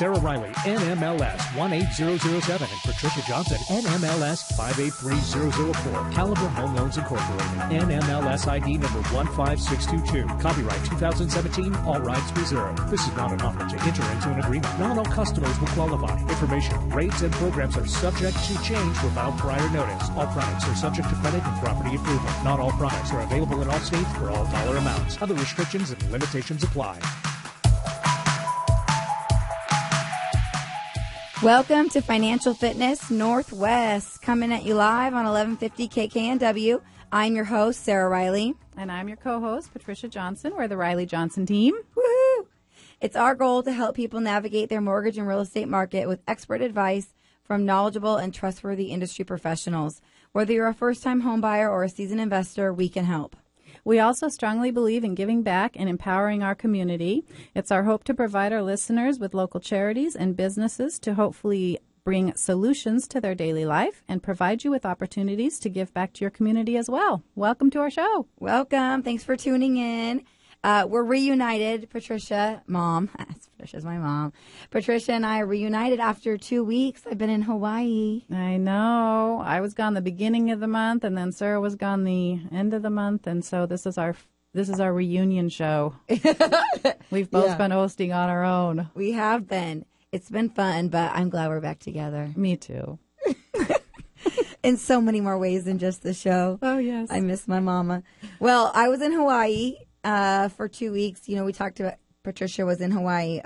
Sarah Riley, NMLS 18007, and Patricia Johnson, NMLS 583004. Caliber Home Loans Incorporated, NMLS ID number 15622. Copyright 2017, all rights reserved. This is not an offer to enter into an agreement. Not all customers will qualify. Information, rates, and programs are subject to change without prior notice. All products are subject to credit and property approval. Not all products are available in all states for all dollar amounts. Other restrictions and limitations apply. Welcome to Financial Fitness Northwest, coming at you live on 1150 KKNW. I'm your host, Sarah Riley. And I'm your co-host, Patricia Johnson. We're the Riley Johnson team. Woohoo! It's our goal to help people navigate their mortgage and real estate market with expert advice from knowledgeable and trustworthy industry professionals. Whether you're a first-time home buyer or a seasoned investor, we can help. We also strongly believe in giving back and empowering our community. It's our hope to provide our listeners with local charities and businesses to hopefully bring solutions to their daily life and provide you with opportunities to give back to your community as well. Welcome to our show. Welcome. Thanks for tuning in. We're reunited. Patricia, mom. Patricia's my mom. Patricia and I are reunited after 2 weeks. I've been in Hawaii. I know. I was gone the beginning of the month, and then Sarah was gone the end of the month, and so this is our reunion show. We've both been hosting on our own. We have been. It's been fun, but I'm glad we're back together. Me too. In so many more ways than just the show. Oh, yes. I miss my mama. Well, I was in Hawaii for 2 weeks. You know, we talked about Patricia was in Hawaii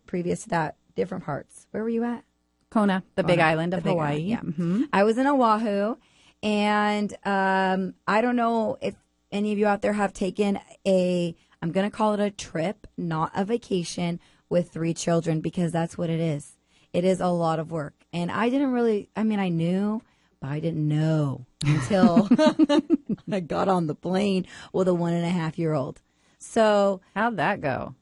previous to that, different parts. Where were you at? Kona, the big island of Hawaii. Island, yeah. Mm-hmm. I was in Oahu, and I don't know if any of you out there have taken I'm going to call it a trip, not a vacation, with 3 children, because that's what it is. It is a lot of work. And I knew, but I didn't know until I got on the plane with a 1.5-year-old. So how'd that go?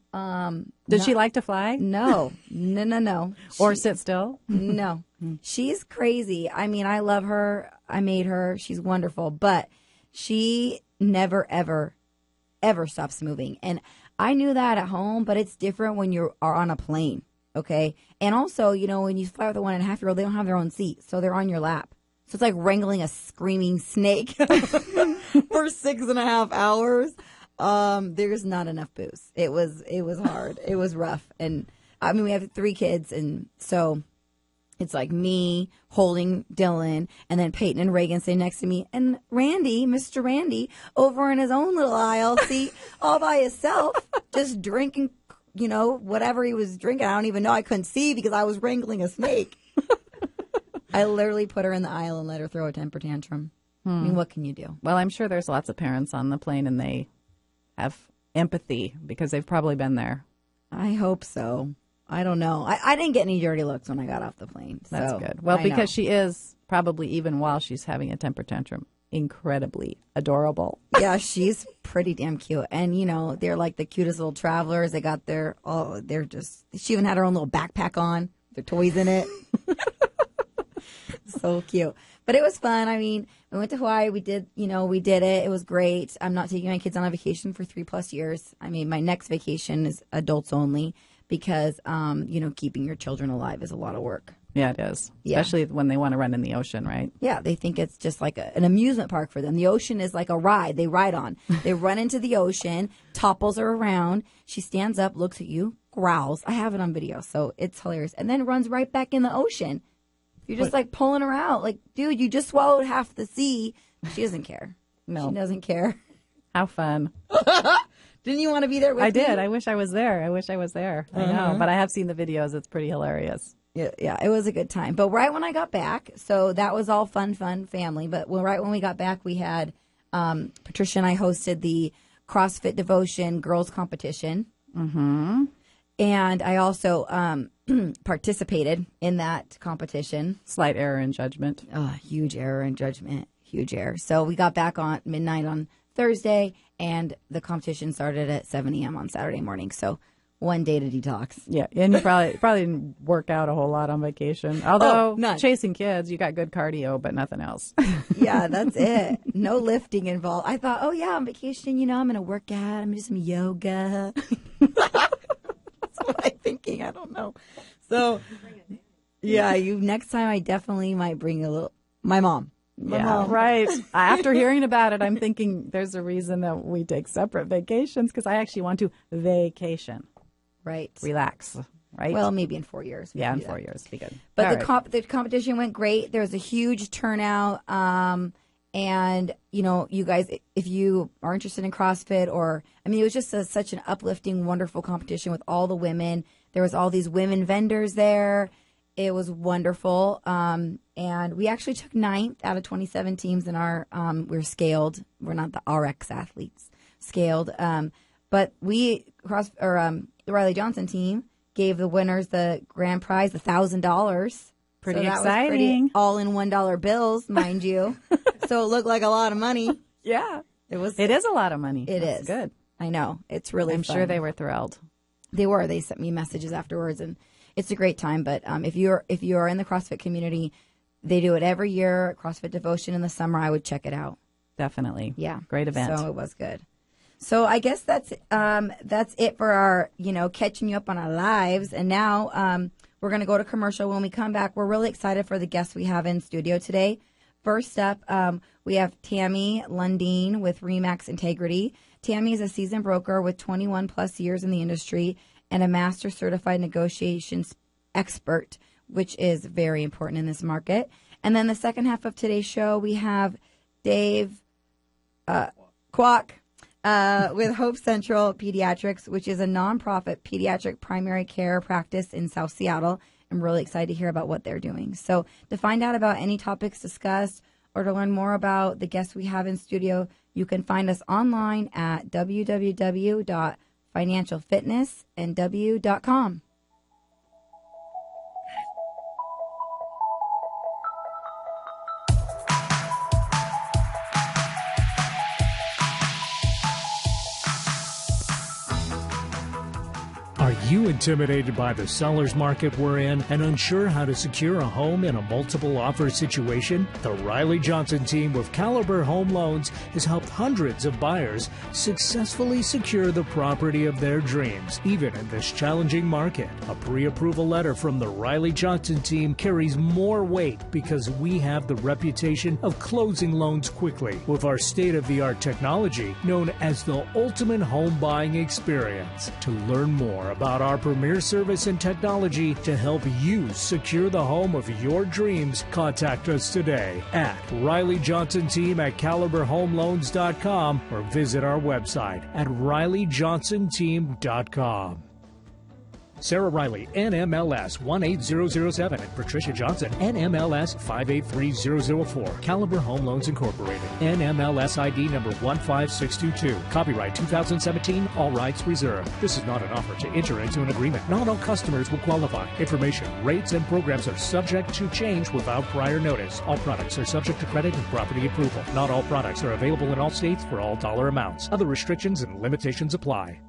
Did she like to fly? No. Or sit still? No. She's crazy. I mean, I love her. I made her. She's wonderful. But she never, ever, ever stops moving. And I knew that at home, but it's different when you are on a plane, okay? And also, you know, when you fly with a 1.5-year-old, they don't have their own seat, so they're on your lap. So it's like wrangling a screaming snake for 6.5 hours. There's not enough booze. It was hard. It was rough. And I mean, we have 3 kids, and so it's like me holding Dylan, and then Peyton and Reagan sitting next to me, and Randy, Mr. Randy, over in his own little aisle seat all by himself, just drinking, you know, whatever he was drinking. I don't even know. I couldn't see because I was wrangling a snake. I literally put her in the aisle and let her throw a temper tantrum. I mean, what can you do? Well, I'm sure there's lots of parents on the plane, and they have empathy because they've probably been there. I hope so. I don't know. I didn't get any dirty looks when I got off the plane. So that's good. Well, because she is probably, even while she's having a temper tantrum, incredibly adorable. Yeah, she's pretty damn cute. And, you know, they're like the cutest little travelers. They got she even had her own little backpack on, their toys in it. So cute. But it was fun. I mean, we went to Hawaii. We did it. It was great. I'm not taking my kids on a vacation for 3+ years. I mean, my next vacation is adults only because, keeping your children alive is a lot of work. Yeah, it is. Yeah. Especially when they want to run in the ocean, right? Yeah, they think it's just like an amusement park for them. The ocean is like a ride they ride on. They run into the ocean, topples her around. She stands up, looks at you, growls. I have it on video, so it's hilarious. And then runs right back in the ocean. You're just like pulling her out. Like, dude, you just swallowed half the sea. She doesn't care. No. She doesn't care. How fun. Didn't you want to be there with me? I did. I wish I was there. I know. But I have seen the videos. It's pretty hilarious. Yeah, it was a good time. But right when I got back, so that was all fun family. But right when we got back, we had Patricia and I hosted the CrossFit Devotion Girls Competition. Mm-hmm. And I also participated in that competition. Slight error in judgment. Huge error in judgment. Huge error. So we got back on midnight on Thursday, and the competition started at 7 a.m. on Saturday morning. So one day to detox. Yeah, and you probably didn't work out a whole lot on vacation. Although chasing kids, you got good cardio, but nothing else. Yeah, that's it. No lifting involved. I thought, on vacation, I'm going to work out. I'm going to do some yoga. am I thinking? I don't know. So, yeah, next time I definitely might bring my mom. Right. After hearing about it, I'm thinking there's a reason that we take separate vacations because I actually want to vacation. Right. Relax. Right. Well, maybe in 4 years. Yeah, in 4 years. Be good. But the competition went great. There was a huge turnout. And, you guys, if you are interested in CrossFit it was just such an uplifting, wonderful competition with all the women. There was all these women vendors there. It was wonderful. And we actually took 9th out of 27 teams in our, we're scaled. We're not the RX athletes, scaled. But the Riley Johnson team gave the winners the grand prize, $1,000. Pretty exciting. All in $1 bills, mind you. So it looked like a lot of money. Yeah. It is a lot of money. That's is. Good. I know. It's really I'm fun. sure they were thrilled. They were. They sent me messages afterwards, and it's a great time. But if you are in the CrossFit community, they do it every year. CrossFit Devotion in the summer. I would check it out. Definitely. Yeah. Great event. So it was good. So I guess that's it for our catching you up on our lives. And now we're going to go to commercial. When we come back, we're really excited for the guests we have in studio today. First up, we have Tammy Lundin with Remax Integrity. Tammy is a seasoned broker with 21 plus years in the industry and a master certified negotiations expert, which is very important in this market. And then the second half of today's show, we have Dave Kwok with Hope Central Pediatrics, which is a nonprofit pediatric primary care practice in South Seattle. I'm really excited to hear about what they're doing. So to find out about any topics discussed or to learn more about the guests we have in studio, you can find us online at www.financialfitnessnw.com. Are you intimidated by the seller's market we're in and unsure how to secure a home in a multiple offer situation? The Riley Johnson team with Caliber Home Loans has helped hundreds of buyers successfully secure the property of their dreams, even in this challenging market. A pre-approval letter from the Riley Johnson team carries more weight because we have the reputation of closing loans quickly with our state-of-the-art technology known as the ultimate home buying experience. To learn more about our premier service and technology to help you secure the home of your dreams, contact us today at Riley Johnson Team at CaliberHomeLoans.com or visit our website at RileyJohnsonTeam.com. Sarah Riley, NMLS 18007, and Patricia Johnson, NMLS 583004. Caliber Home Loans Incorporated, NMLS ID number 15622. Copyright 2017, all rights reserved. This is not an offer to enter into an agreement. Not all customers will qualify. Information, rates, and programs are subject to change without prior notice. All products are subject to credit and property approval. Not all products are available in all states for all dollar amounts. Other restrictions and limitations apply.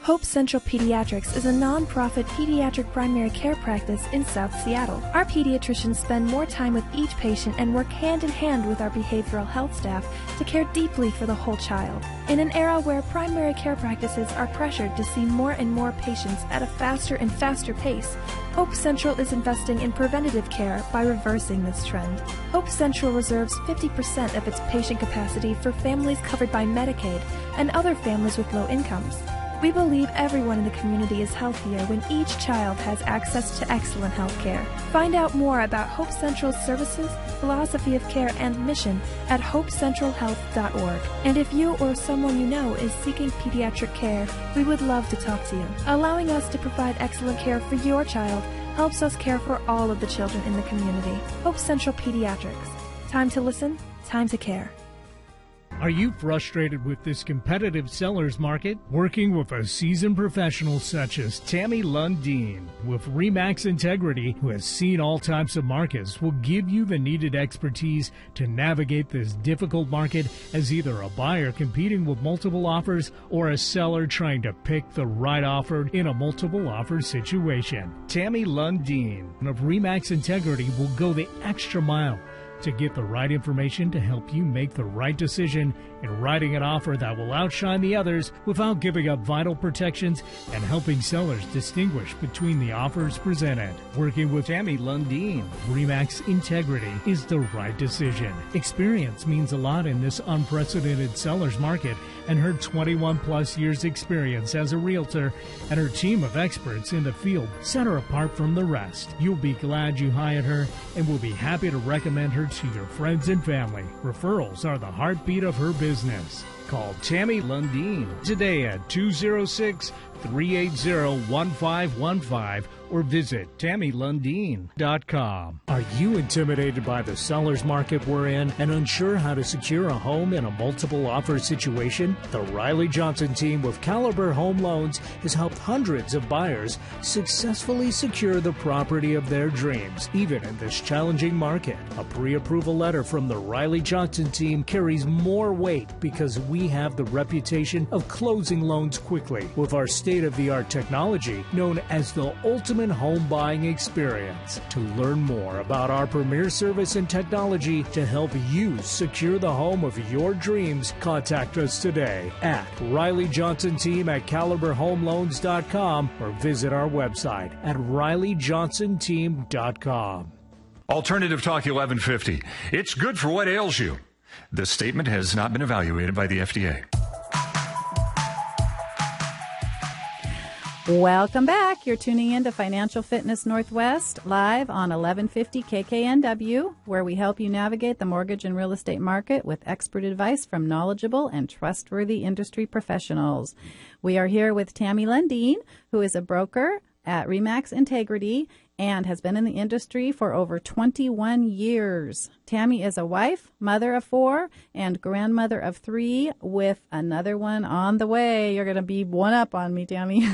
Hope Central Pediatrics is a non-profit pediatric primary care practice in South Seattle. Our pediatricians spend more time with each patient and work hand in hand with our behavioral health staff to care deeply for the whole child. In an era where primary care practices are pressured to see more and more patients at a faster and faster pace, Hope Central is investing in preventative care by reversing this trend. Hope Central reserves 50% of its patient capacity for families covered by Medicaid and other families with low incomes. We believe everyone in the community is healthier when each child has access to excellent health care. Find out more about Hope Central's services, philosophy of care, and mission at hopecentralhealth.org. And if you or someone you know is seeking pediatric care, we would love to talk to you. Allowing us to provide excellent care for your child helps us care for all of the children in the community. Hope Central Pediatrics. Time to listen, time to care. Are you frustrated with this competitive seller's market? Working with a seasoned professional such as Tammy Lundin with Remax Integrity, who has seen all types of markets, will give you the needed expertise to navigate this difficult market as either a buyer competing with multiple offers or a seller trying to pick the right offer in a multiple offer situation. Tammy Lundin of Remax Integrity will go the extra mile to get the right information to help you make the right decision in writing an offer that will outshine the others without giving up vital protections and helping sellers distinguish between the offers presented. Working with Tammy Lundin, RE/MAX Integrity is the right decision. Experience means a lot in this unprecedented seller's market, and her 21-plus years experience as a realtor and her team of experts in the field set her apart from the rest. You'll be glad you hired her and will be happy to recommend her to your friends and family. Referrals are the heartbeat of her business. Call Tammy Lundin today at 206-380-1515 or visit TammyLundin.com. Are you intimidated by the seller's market we're in and unsure how to secure a home in a multiple offer situation? The Riley Johnson team with Caliber Home Loans has helped hundreds of buyers successfully secure the property of their dreams, even in this challenging market. A pre-approval letter from the Riley Johnson team carries more weight because we have the reputation of closing loans quickly with our state-of-the-art technology known as the ultimate home buying experience. To learn more about our premier service and technology to help you secure the home of your dreams, contact us today at Riley Johnson Team at CaliberHomeLoans.com or visit our website at RileyJohnsonTeam.com. Alternative Talk 1150. It's good for what ails you. This statement has not been evaluated by the FDA. Welcome back. You're tuning in to Financial Fitness Northwest live on 1150 KKNW, where we help you navigate the mortgage and real estate market with expert advice from knowledgeable and trustworthy industry professionals. We are here with Tammy Lundin, who is a broker at RE/MAX Integrity and has been in the industry for over 21 years. Tammy is a wife, mother of 4, and grandmother of 3 with another one on the way. You're going to be one up on me, Tammy.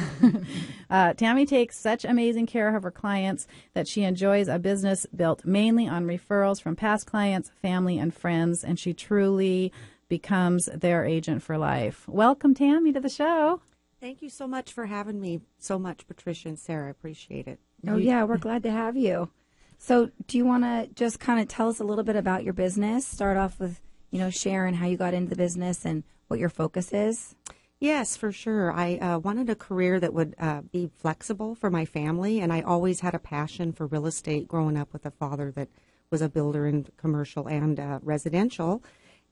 Tammy takes such amazing care of her clients that she enjoys a business built mainly on referrals from past clients, family, and friends, and she truly becomes their agent for life. Welcome, Tammy, to the show. Thank you so much for having me so much, Patricia and Sarah. I appreciate it. Oh, yeah, we're glad to have you. So do you want to just kind of tell us a little bit about your business? Start off with, sharing how you got into the business and what your focus is. Yes, for sure. I wanted a career that would be flexible for my family, and I always had a passion for real estate growing up with a father that was a builder in commercial and residential.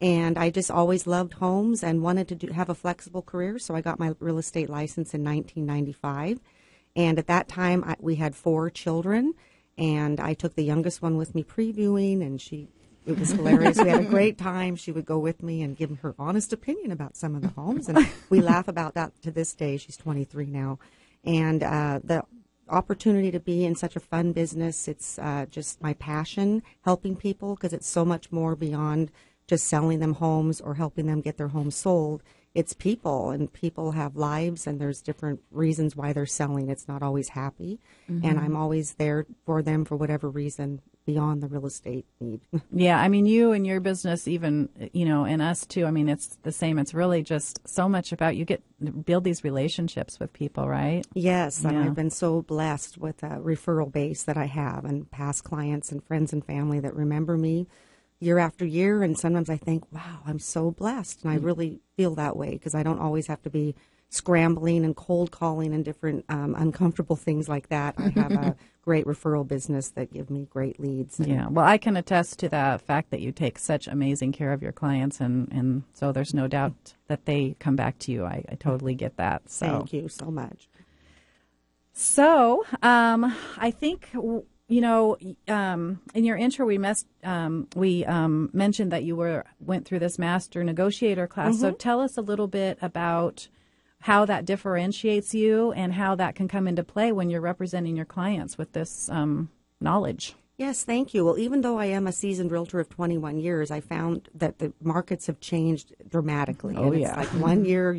And I just always loved homes and wanted to have a flexible career, so I got my real estate license in 1995. And at that time, we had 4 children, and I took the youngest one with me previewing, and it was hilarious. We had a great time. She would go with me and give her honest opinion about some of the homes, and we laugh about that to this day. She's 23 now. And the opportunity to be in such a fun business, it's just my passion, helping people, because it's so much more beyond just selling them homes or helping them get their homes sold. It's people, and people have lives, and there's different reasons why they're selling. It's not always happy, and I'm always there for them for whatever reason beyond the real estate need. Yeah, I mean, you and your business, even, and us too, I mean, it's the same. It's really just so much about build these relationships with people, right? Yes, Yeah. and I've been so blessed with a referral base that I have and past clients and friends and family that remember me year after year, and sometimes I think, wow, I'm so blessed, and I really feel that way because I don't always have to be scrambling and cold calling and different uncomfortable things like that. I have a great referral business that give me great leads. Yeah, well, I can attest to the fact that you take such amazing care of your clients, and so there's no doubt that they come back to you. I totally get that. So. Thank you so much. So I think... in your intro, we mentioned that you went through this master negotiator class. So tell us a little bit about how that differentiates you and how that can come into play when you're representing your clients with this knowledge. Yes, thank you. Well, even though I am a seasoned realtor of 21 years, I found that the markets have changed dramatically. Oh, and yeah. It's like 1 year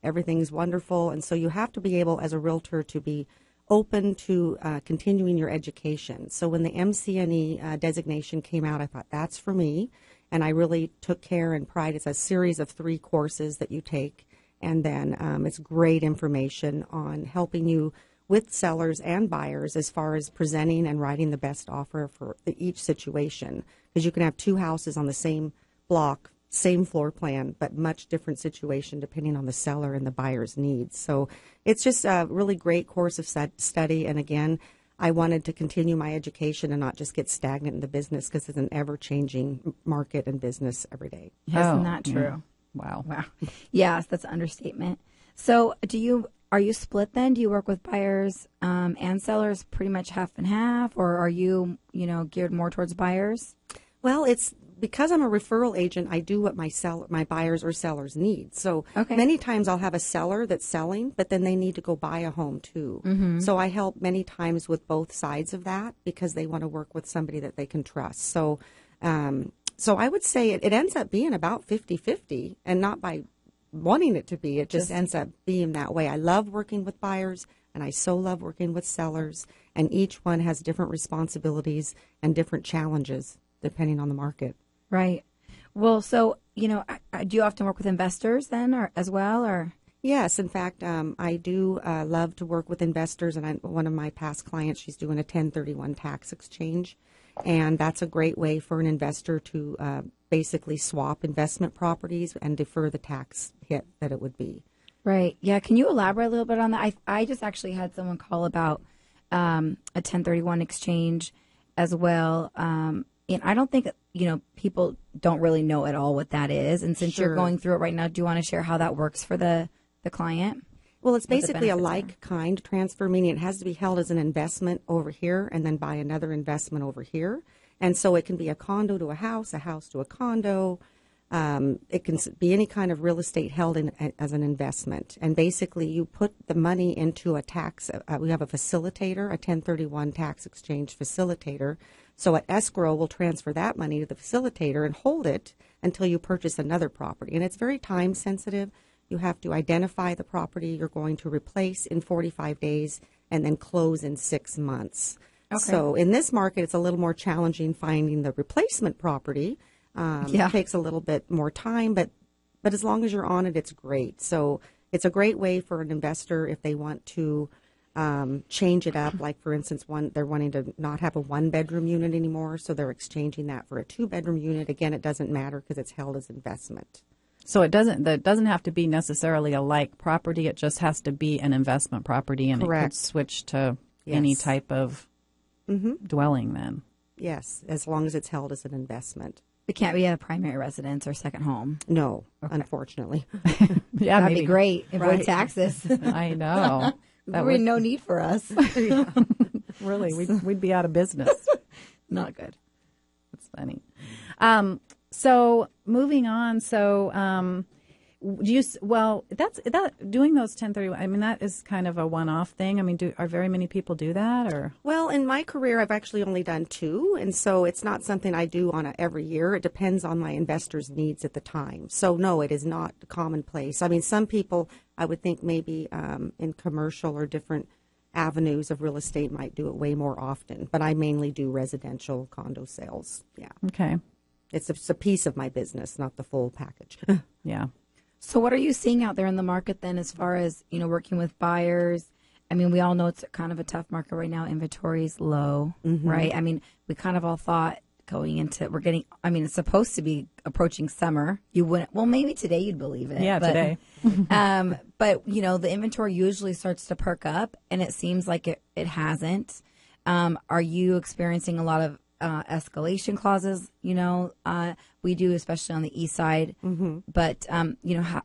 everything's wonderful. And so you have to be able, as a realtor, to be open to continuing your education. So when the MCNE designation came out, I thought, that's for me. And I really took care and pride. It's a series of 3 courses that you take. And then it's great information on helping you with sellers and buyers as far as presenting and writing the best offer for each situation. Because you can have 2 houses on the same block same floor plan, but much different situation depending on the seller and the buyer's needs. So it's just a really great course of study. And again, I wanted to continue my education and not just get stagnant in the business because it's an ever-changing market and business every day. Isn't that true? Yeah. Wow. Yes, that's an understatement. So are you split then? Do you work with buyers and sellers pretty much half and half, or are you, geared more towards buyers? Well, it's because I'm a referral agent, I do what my buyers or sellers need. So Okay. many times I'll have a seller that's selling, but then they need to go buy a home too. Mm-hmm. So I help many times with both sides of that because they want to work with somebody that they can trust. So I would say it ends up being about 50-50, and not by wanting it to be. It just ends up being that way. I love working with buyers, and I so love working with sellers, and each one has different responsibilities and different challenges depending on the market. Right. Well, so, do you often work with investors then as well, or? Yes, in fact, I do love to work with investors, and one of my past clients, she's doing a 1031 tax exchange, and that's a great way for an investor to basically swap investment properties and defer the tax hit that it would be. Right. Yeah. Can you elaborate a little bit on that? I just actually had someone call about a 1031 exchange as well. And I don't think, people don't really know at all what that is. And since you're going through it right now, do you want to share how that works for the client? Well, it's basically a like-kind transfer, meaning it has to be held as an investment over here and then buy another investment over here. And so it can be a condo to a house to a condo. It can be any kind of real estate held as an investment. And basically you put the money into a tax. We have a facilitator, a 1031 tax exchange facilitator. So at escrow, we'll transfer that money to the facilitator and hold it until you purchase another property. And it's very time sensitive. You have to identify the property you're going to replace in 45 days and then close in 6 months. Okay. So in this market, it's a little more challenging finding the replacement property. It takes a little bit more time, but as long as you're on it, it's great. So it's a great way for an investor if they want to change it up. Like, for instance, they're wanting to not have a 1-bedroom unit anymore, so they're exchanging that for a 2-bedroom unit. Again, it doesn't matter because it's held as investment. So that doesn't have to be necessarily a like property. It just has to be an investment property, and Correct. It could switch to any type of dwelling then. Yes, as long as it's held as an investment. It can't be a primary residence or second home. No, unfortunately. Yeah, that'd be great. Avoid taxes. I know. That would be no need for us. Really, we'd be out of business. Not good. That's funny. So moving on. So doing those 1031. I mean, that is kind of a one-off thing. I mean, are very many people do that, or? Well, in my career, I've actually only done 2, and so it's not something I do every year. It depends on my investors' needs at the time. So no, it is not commonplace. I mean, some people, I would think maybe in commercial or different avenues of real estate might do it way more often, but I mainly do residential condo sales. Yeah. Okay. It's a piece of my business, not the full package. Yeah. So what are you seeing out there in the market then as far as, working with buyers? I mean, we all know it's kind of a tough market right now. Inventory is low, right? I mean, we kind of all thought going into it's supposed to be approaching summer. You wouldn't, well, maybe today you'd believe it. Yeah, today. But, the inventory usually starts to perk up, and it seems like it hasn't. Are you experiencing a lot of escalation clauses, we do, especially on the east side. But,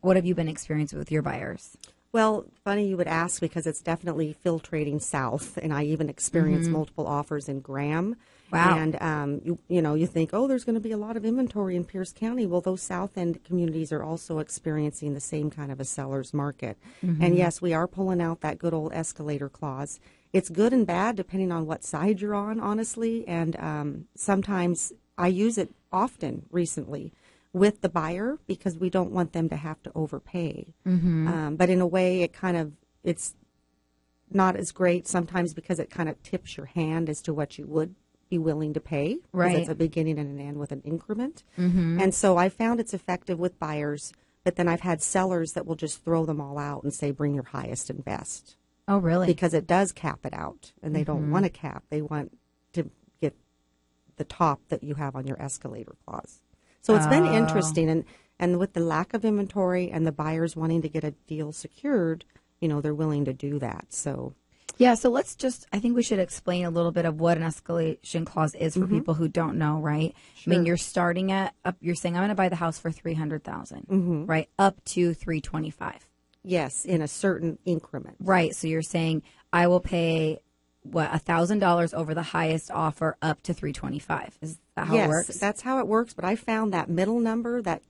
what have you been experiencing with your buyers? Well, funny you would ask because it's definitely filtrating south. And I even experienced multiple offers in Graham. Wow. And, you think, there's going to be a lot of inventory in Pierce County. Well, those south end communities are also experiencing the same kind of a seller's market. And yes, we are pulling out that good old escalator clause. It's good and bad depending on what side you're on, honestly. And sometimes I use it often recently with the buyer because we don't want them to have to overpay. But in a way, it's not as great sometimes because it kind of tips your hand as to what you would be willing to pay. Right. It's a beginning and an end with an increment. And so I found it's effective with buyers, but then I've had sellers that will just throw them all out and say, bring your highest and best. Oh, really? Because it does cap it out, and they don't want to cap. They want to get the top that you have on your escalator clause. So it's been interesting, And with the lack of inventory and the buyers wanting to get a deal secured, they're willing to do that. So, yeah, so I think we should explain a little bit of what an escalation clause is for people who don't know, right? Sure. I mean, you're starting you're saying, I'm going to buy the house for $300,000, right? Up to $325,000. Yes, in a certain increment. Right. So you're saying I will pay $1,000 over the highest offer up to $325,000. Is that how it works? Yes, that's how it works. But I found that middle number, that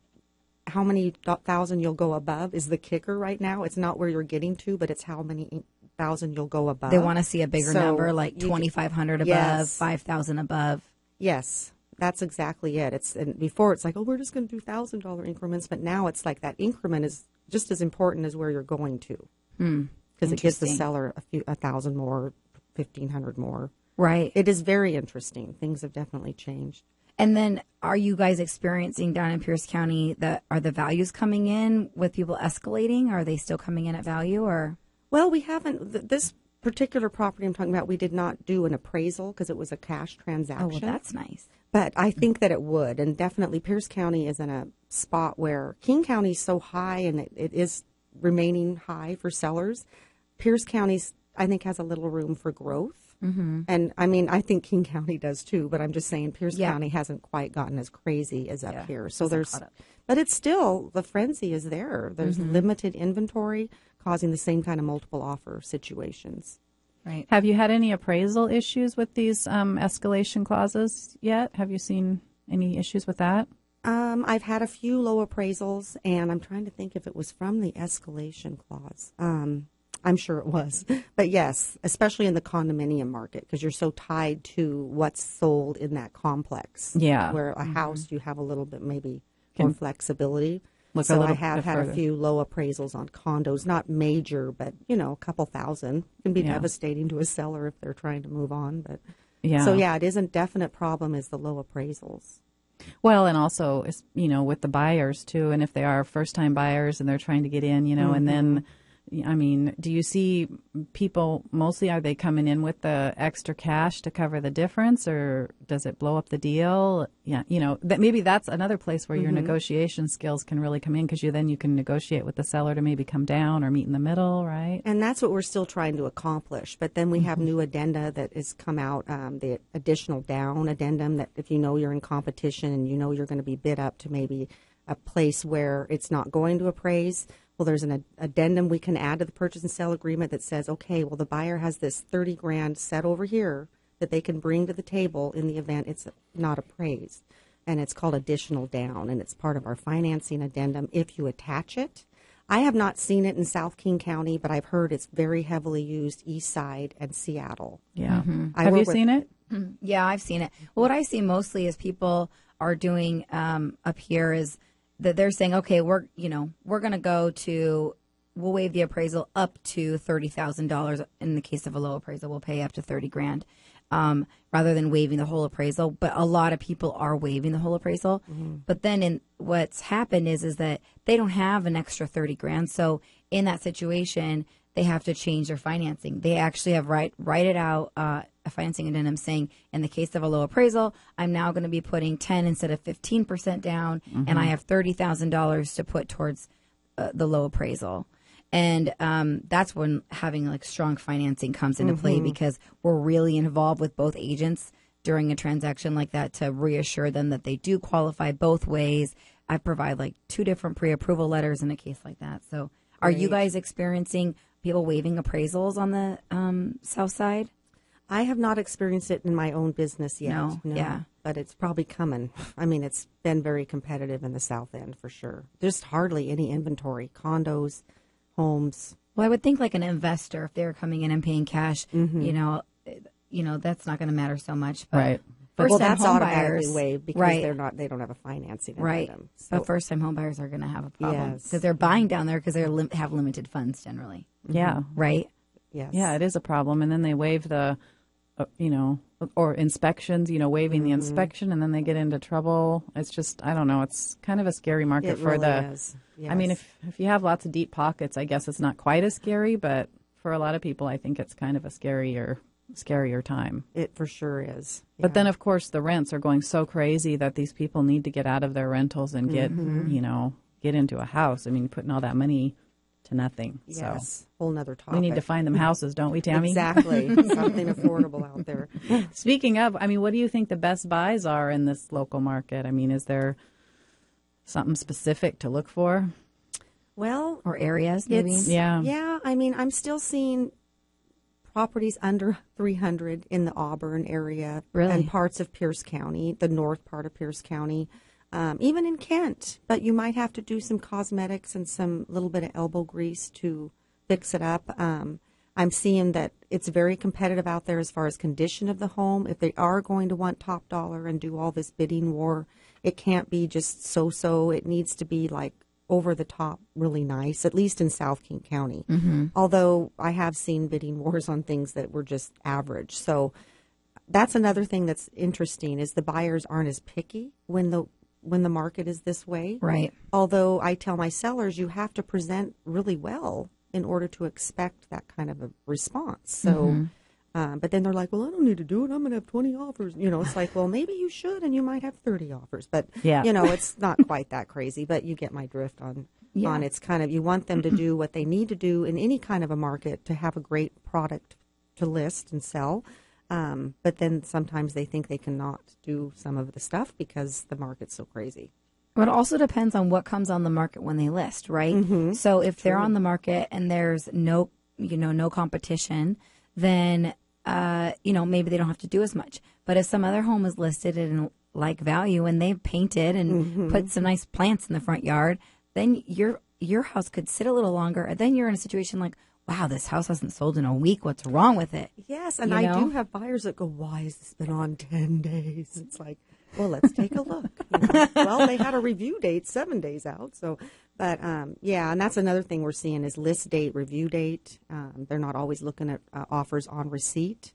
how many thousand you'll go above, is the kicker right now. It's not where you're getting to, but it's how many thousand you'll go above. They want to see a bigger number, like 2,500 above, yes. 5,000 above. Yes, that's exactly it. And before it's like, oh, we're just going to do $1,000 increments, but now it's like that increment is just as important as where you're going to, because it gives the seller a thousand more, 1,500 more. Right. It is very interesting. Things have definitely changed. And then, are you guys experiencing down in Pierce County are the values coming in with people escalating? Are they still coming in at value, or? Well, we haven't. This particular property I'm talking about, we did not do an appraisal because it was a cash transaction. Oh, well, that's nice. But I think that it would, and definitely Pierce County is in a spot where King County is so high, and it is remaining high for sellers. Pierce County, I think, has a little room for growth. Mm-hmm. And I mean, I think King County does too, but I'm just saying Pierce County hasn't quite gotten as crazy as up here. So but it's still, the frenzy is there. There's limited inventory causing the same kind of multiple offer situations. Right. Have you had any appraisal issues with these escalation clauses yet? Have you seen any issues with that? I've had a few low appraisals, and I'm trying to think if it was from the escalation clause. I'm sure it was. But yes, especially in the condominium market, because you're so tied to what's sold in that complex. Yeah. Where a house, you have a little bit maybe more flexibility. So I have had a few low appraisals on condos, not major, but, a couple thousand. It can be devastating to a seller if they're trying to move on. But So, it is a definite problem is the low appraisals. Well, and also, with the buyers, too, and if they are first-time buyers and they're trying to get in, and then, I mean, do you see people mostly, are they coming in with the extra cash to cover the difference, or does it blow up the deal? Yeah, that maybe that's another place where your negotiation skills can really come in, because then you can negotiate with the seller to maybe come down or meet in the middle, right? And that's what we're still trying to accomplish. But then we have new addenda that has come out, the additional down addendum, that if you're in competition and you're going to be bid up to maybe a place where it's not going to appraise. Well, there's an addendum we can add to the purchase and sale agreement that says, okay, well, the buyer has this $30,000 set over here that they can bring to the table in the event it's not appraised. And it's called additional down, and it's part of our financing addendum if you attach it. I have not seen it in South King County, but I've heard it's very heavily used east side and Seattle. Yeah. Have you seen it? Yeah, I've seen it. Well, what I see mostly is people are doing up here is that they're saying, okay, we're going to we'll waive the appraisal up to $30,000. In the case of a low appraisal, we'll pay up to $30,000, rather than waiving the whole appraisal. But a lot of people are waiving the whole appraisal. But then what's happened is that they don't have an extra $30,000. So in that situation, they have to change their financing. They actually have write it out, a financing addendum saying, in the case of a low appraisal, I'm now going to be putting 10 instead of 15% down, and I have $30,000 to put towards the low appraisal. And that's when having strong financing comes into play, because we're really involved with both agents during a transaction like that to reassure them that they do qualify both ways. I provide 2 different pre-approval letters in a case like that. So are you guys experiencing people waiving appraisals on the south side? I have not experienced it in my own business yet. No. Yeah. But it's probably coming. I mean, it's been very competitive in the south end for sure. There's hardly any inventory, condos, homes. Well, I would think an investor, if they were coming in and paying cash, that's not going to matter so much. But right. First-time that's home automatically buyers, waived because they don't have a financing right. addendum. So. But first-time home buyers are going to have a problem because they're buying down there because they have limited funds generally. Yeah. Right? Yes. Yeah, it is a problem. And then they waive the, or inspections, waiving the inspection, and then they get into trouble. It's just, I don't know. It's kind of a scary market it really is. Yes. I mean, if you have lots of deep pockets, I guess it's not quite as scary, but for a lot of people, I think it's kind of a scarier scarier time. It for sure is. But then, of course, the rents are going so crazy that these people need to get out of their rentals and get, get into a house. I mean, putting all that money to nothing. Yes, So whole nother topic. we need to find them houses, don't we, Tammy? Exactly. Something affordable out there. Speaking of, I mean, what do you think the best buys are in this local market? I mean, is there something specific to look for? Well, Or areas, maybe? Yeah, I mean, I'm still seeing properties under 300 in the Auburn area Really? and parts of Pierce County, the north part of Pierce County, even in Kent. But you might have to do some cosmetics and some little bit of elbow grease to fix it up. I'm seeing that it's very competitive out there as far as condition of the home. If they are going to want top dollar and do all this bidding war, it can't be just so-so. It needs to be like over the top, really nice, at least in South King County. Although I have seen bidding wars on things that were just average. So that's another thing that's interesting is the buyers aren't as picky when the market is this way. Right. Although I tell my sellers you have to present really well in order to expect that kind of a response. So, but then they're like, well, I don't need to do it. I'm going to have 20 offers. It's like, well, maybe you should, and you might have 30 offers. But, it's not quite that crazy. But you get my drift on it's kind of, you want them to do what they need to do in any kind of a market to have a great product to list and sell. But then sometimes they think they cannot do some of the stuff because the market's so crazy. But it also depends on what comes on the market when they list, right? So if they're on the market and there's no competition, then, maybe they don't have to do as much. But if some other home is listed in like value and they've painted and put some nice plants in the front yard, then your house could sit a little longer. And then you're in a situation like, wow, this house hasn't sold in a week. What's wrong with it? Yes, and I do have buyers that go, why has this been on 10 days? It's like, well, let's take a look. Well, they had a review date 7 days out. So, but and that's another thing we're seeing is list date, review date. They're not always looking at offers on receipt.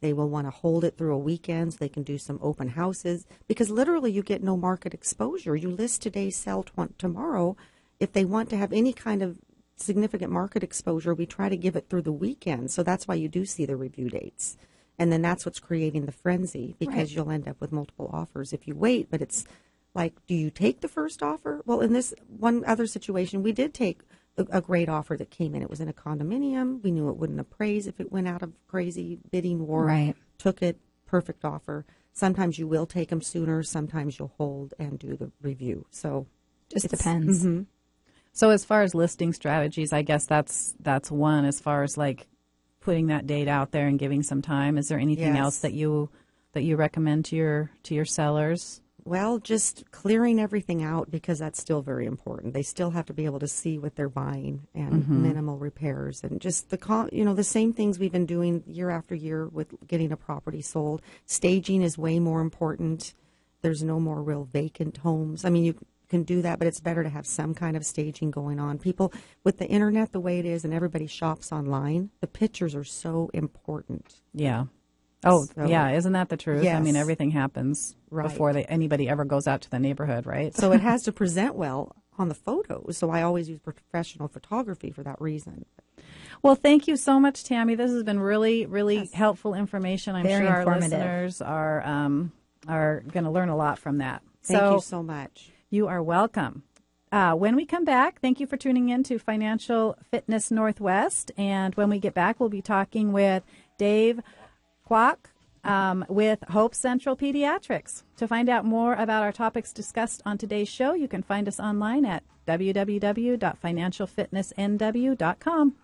They will want to hold it through a weekend so they can do some open houses because literally you get no market exposure. You list today, sell tomorrow. If they want to have any kind of significant market exposure, we try to give it through the weekend. So that's why you do see the review dates. And then that's what's creating the frenzy because you'll end up with multiple offers if you wait. But it's like, do you take the first offer? Well, in this one other situation, we did take a great offer that came in. It was in a condominium. We knew it wouldn't appraise if it went out of crazy bidding war. Right. Took it. Perfect offer. Sometimes you will take them sooner. Sometimes you'll hold and do the review. So Just depends. So as far as listing strategies, I guess that's one as far as like putting that date out there and giving some time. Is there anything else that you recommend to your sellers? Well, just clearing everything out because that's still very important. They still have to be able to see what they're buying and minimal repairs and just the same things we've been doing year after year with getting a property sold. Staging is way more important. There's no more real vacant homes. I mean, you can do that, but it's better to have some kind of staging going on. People, with the internet the way it is and everybody shops online, the pictures are so important. Yeah. Oh, yeah. Isn't that the truth? Yes. I mean, everything happens before anybody ever goes out to the neighborhood, right? So it has to present well on the photos. So I always use professional photography for that reason. Well, thank you so much, Tammy. This has been really, really helpful information. I'm Very sure our informative. listeners are going to learn a lot from that. Thank you so much. You are welcome. When we come back, thank you for tuning in to Financial Fitness Northwest. And when we get back, we'll be talking with Dave Kwok with Hope Central Pediatrics. To find out more about our topics discussed on today's show, you can find us online at www.financialfitnessnw.com.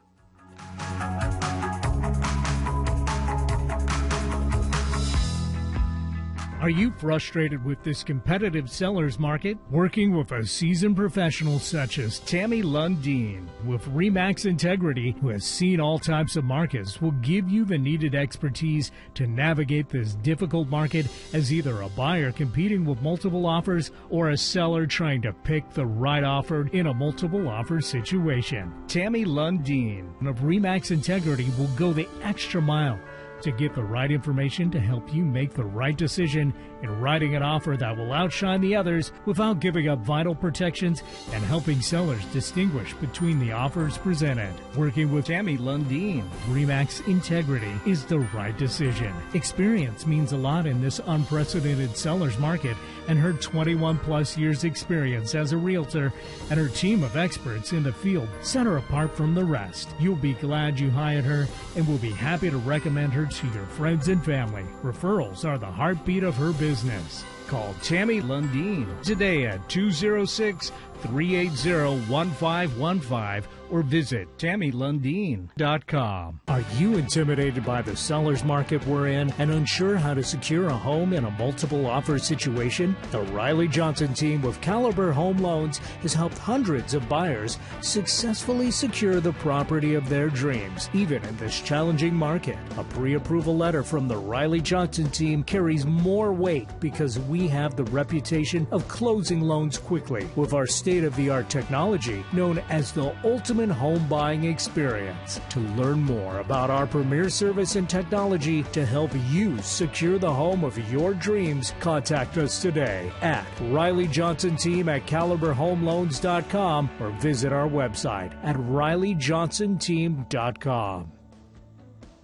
Are you frustrated with this competitive seller's market? Working with a seasoned professional such as Tammy Lundin with RE/MAX Integrity, who has seen all types of markets, will give you the needed expertise to navigate this difficult market as either a buyer competing with multiple offers or a seller trying to pick the right offer in a multiple offer situation. Tammy Lundin of RE/MAX Integrity will go the extra mile to get the right information to help you make the right decision in writing an offer that will outshine the others without giving up vital protections and helping sellers distinguish between the offers presented. Working with Tammy Lundin, RE/MAX integrity is the right decision. Experience means a lot in this unprecedented seller's market, and her 21-plus years experience as a realtor and her team of experts in the field set her apart from the rest. You'll be glad you hired her and will be happy to recommend her to your friends and family. Referrals are the heartbeat of her business. Call Tammy Lundin today at 206-380-1515 or visit TammyLundin.com. Are you intimidated by the seller's market we're in and unsure how to secure a home in a multiple offer situation? The Riley Johnson team with Caliber Home Loans has helped hundreds of buyers successfully secure the property of their dreams, even in this challenging market. A pre-approval letter from the Riley Johnson team carries more weight because we have the reputation of closing loans quickly with our state-of-the-art technology known as the ultimate home buying experience. To learn more about our premier service and technology to help you secure the home of your dreams, contact us today at Riley Johnson Team at CaliberHomeLoans.com or visit our website at RileyJohnsonTeam.com.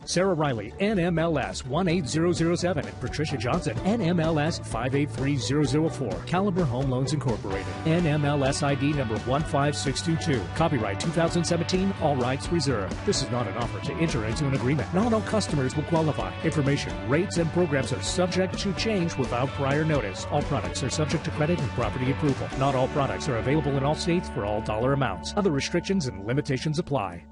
Sarah Riley, NMLS 18007, and Patricia Johnson, NMLS 583004. Caliber Home Loans Incorporated, NMLS ID number 15622. Copyright 2017, all rights reserved. This is not an offer to enter into an agreement. Not all customers will qualify. Information, rates, and programs are subject to change without prior notice. All products are subject to credit and property approval. Not all products are available in all states for all dollar amounts. Other restrictions and limitations apply.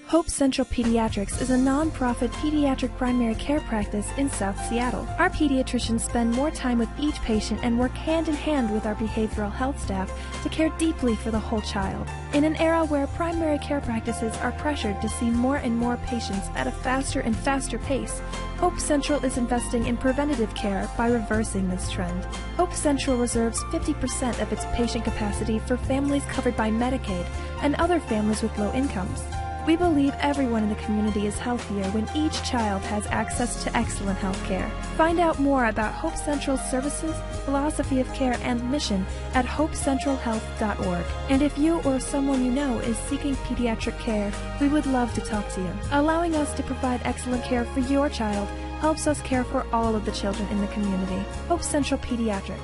Hope Central Pediatrics is a non-profit pediatric primary care practice in South Seattle. Our pediatricians spend more time with each patient and work hand in hand with our behavioral health staff to care deeply for the whole child. In an era where primary care practices are pressured to see more and more patients at a faster and faster pace, Hope Central is investing in preventative care by reversing this trend. Hope Central reserves 50% of its patient capacity for families covered by Medicaid and other families with low incomes. We believe everyone in the community is healthier when each child has access to excellent health care. Find out more about Hope Central's services, philosophy of care, and mission at hopecentralhealth.org. And if you or someone you know is seeking pediatric care, we would love to talk to you. Allowing us to provide excellent care for your child helps us care for all of the children in the community. Hope Central Pediatrics.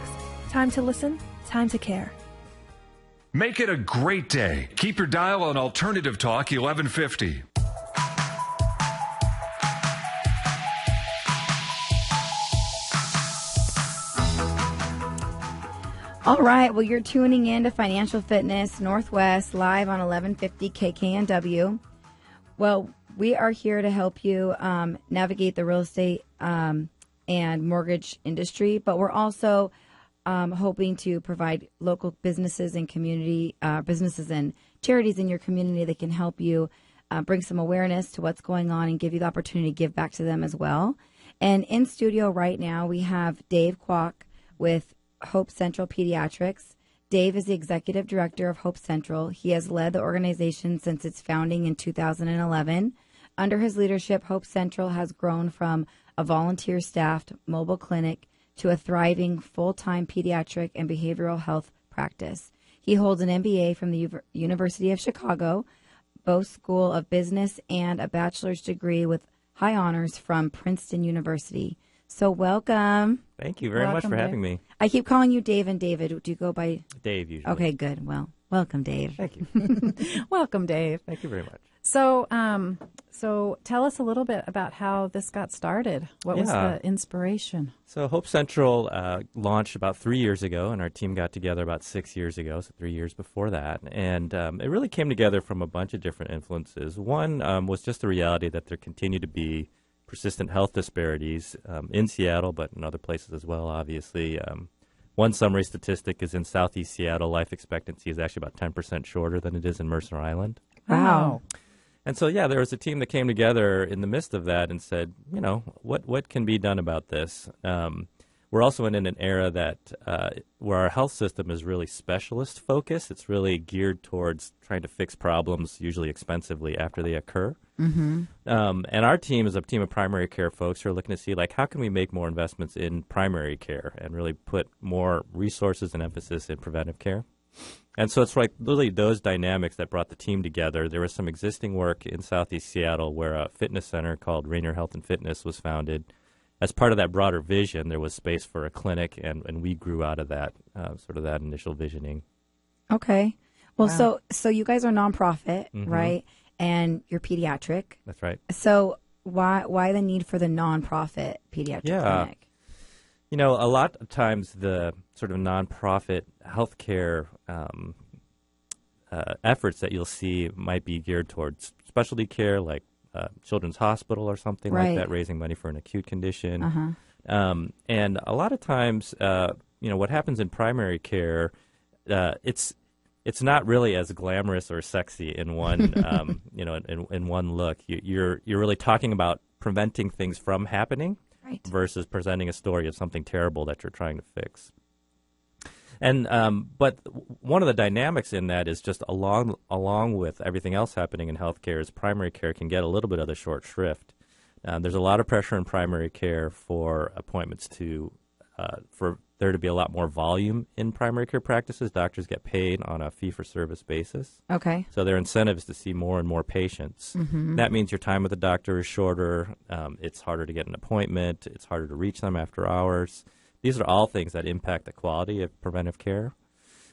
Time to listen, time to care. Make it a great day. Keep your dial on Alternative Talk 1150. All right, well, you're tuning in to Financial Fitness Northwest live on 1150 KKNW. Well, we are here to help you navigate the real estate and mortgage industry, but we're also hoping to provide local businesses and community businesses and charities in your community that can help you bring some awareness to what's going on and give you the opportunity to give back to them as well. And in studio right now, we have Dave Kwok with Hope Central Pediatrics. Dave is the executive director of Hope Central. He has led the organization since its founding in 2011. Under his leadership, Hope Central has grown from a volunteer-staffed mobile clinic to a thriving full-time pediatric and behavioral health practice. He holds an MBA from the University of Chicago, Bose School of Business, and a bachelor's degree with high honors from Princeton University. So welcome. Thank you very much for having me. I keep calling you Dave and David. Do you go by Dave usually? Okay, good. Well, welcome, Dave. Thank you. Welcome, Dave. Thank you very much. So, so tell us a little bit about how this got started. What was the inspiration? So Hope Central launched about 3 years ago, and our team got together about 6 years ago, so 3 years before that. And it really came together from a bunch of different influences. One was just the reality that there continue to be persistent health disparities in Seattle, but in other places as well, obviously. One summary statistic is in Southeast Seattle, life expectancy is actually about 10% shorter than it is in Mercer Island. Wow. And so, there was a team that came together in the midst of that and said, what can be done about this? We're we're also in an era that where our health system is really specialist focused. It's really geared towards trying to fix problems, usually expensively, after they occur. And our team is a team of primary care folks who are looking to see, like, how can we make more investments in primary care and really put more resources and emphasis in preventive care. And so it's like really those dynamics that brought the team together. There was some existing work in Southeast Seattle where a fitness center called Rainier Health and Fitness was founded. As part of that broader vision, there was space for a clinic, and we grew out of that, sort of that initial visioning. Okay. Well, so you guys are nonprofit, right? And you're pediatric. That's right. So why the need for the nonprofit pediatric clinic? You know, a lot of times the sort of nonprofit healthcare efforts that you'll see might be geared towards specialty care, like Children's Hospital or something like that, raising money for an acute condition. And a lot of times, you know, what happens in primary care, it's not really as glamorous or sexy in one, you know, in one look. You're really talking about preventing things from happening. Versus presenting a story of something terrible that you're trying to fix. And but one of the dynamics in that is just along with everything else happening in healthcare is primary care can get a little bit of the short shrift. There's a lot of pressure in primary care for appointments for there to be a lot more volume in primary care practices. Doctors get paid on a fee-for-service basis. Okay. So their incentive is to see more and more patients. That means your time with the doctor is shorter. It's harder to get an appointment. It's harder to reach them after hours. These are all things that impact the quality of preventive care.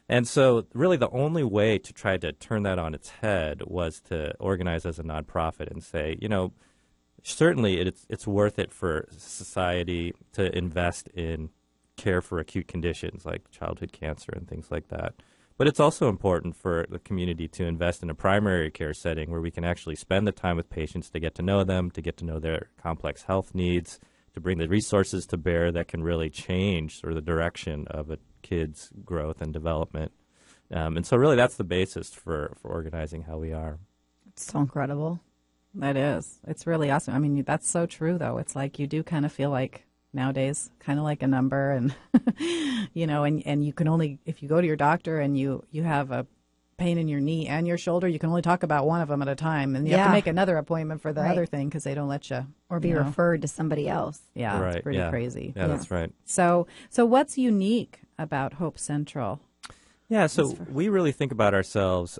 And so really the only way to try to turn that on its head was to organize as a nonprofit and say, you know, certainly it's worth it for society to invest in care for acute conditions like childhood cancer and things like that. But it's also important for the community to invest in a primary care setting where we can actually spend the time with patients to get to know them, to get to know their complex health needs, to bring the resources to bear that can really change sort of the direction of a kid's growth and development. And so really that's the basis for organizing how we are. It's so incredible. That is. It's really awesome. I mean, that's so true, though. It's like you do kind of feel like nowadays kind of like a number, and you know, and you can only, if you go to your doctor and you have a pain in your knee and your shoulder, you can only talk about one of them at a time, and you have to make another appointment for the other thing because they don't let you, or be referred to somebody else. Yeah, it's pretty crazy. Yeah, that's right. So what's unique about Hope Central? Yeah, so we really think about ourselves